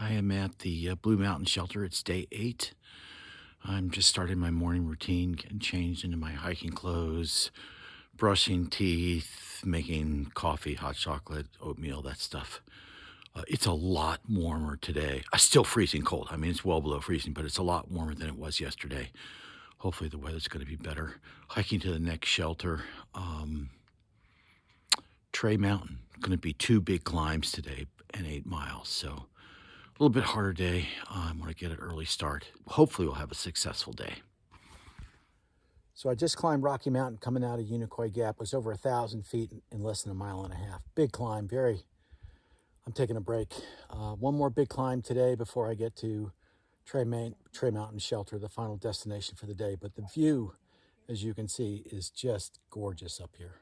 I am at the Blue Mountain Shelter. It's day 8. I'm just starting my morning routine, getting changed into my hiking clothes, brushing teeth, making coffee, hot chocolate, oatmeal, that stuff. It's a lot warmer today. Still freezing cold. I mean, it's well below freezing, but it's a lot warmer than it was yesterday. Hopefully the weather's going to be better. Hiking to the next shelter, Tray Mountain. Going to be 2 big climbs today and 8 miles. So a little bit harder day. I want to get an early start. Hopefully we'll have a successful day. So I just climbed Rocky Mountain coming out of Unicoi Gap. It was over 1,000 feet in less than a mile and a half. Big climb, I'm taking a break. One more big climb today before I get to Tray Mountain Shelter, the final destination for the day. But the view, as you can see, is just gorgeous up here.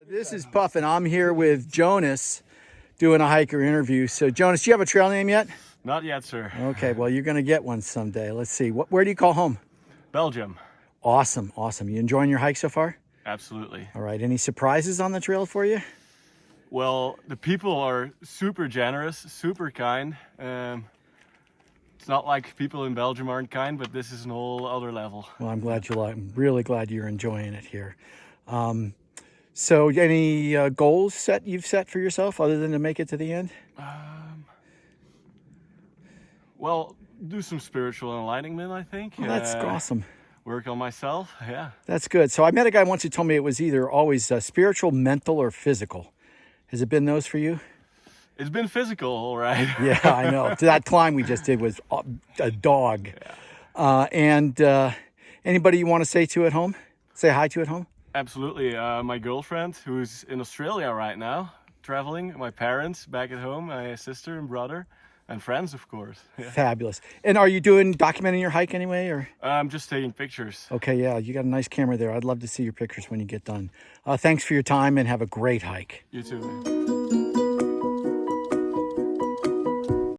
This is Puffin. I'm here with Jonas doing a hiker interview. So Jonas, do you have a trail name yet? Not yet, sir. Okay, well, you're going to get one someday. Let's see. Where do you call home? Belgium. Awesome. You enjoying your hike so far? Absolutely. All right. Any surprises on the trail for you? Well, the people are super generous, super kind. It's not like people in Belgium aren't kind, but this is an whole other level. Well, I'm really glad you're enjoying it here. So any goals you've set for yourself other than to make it to the end? Well, do some spiritual enlightenment, I think. Well, that's awesome. Work on myself, yeah. That's good. So I met a guy once who told me it was either always spiritual, mental, or physical. Has it been those for you? It's been physical, all right. Yeah, I know. That climb we just did was a dog. Yeah. Anybody you want to say hi to at home? Absolutely. My girlfriend, who's in Australia right now, traveling. My parents back at home, my sister and brother, and friends, of course. Yeah. Fabulous. And are you documenting your hike anyway, or? I'm just taking pictures. Okay, yeah, you got a nice camera there. I'd love to see your pictures when you get done. Thanks for your time and have a great hike. You too, man.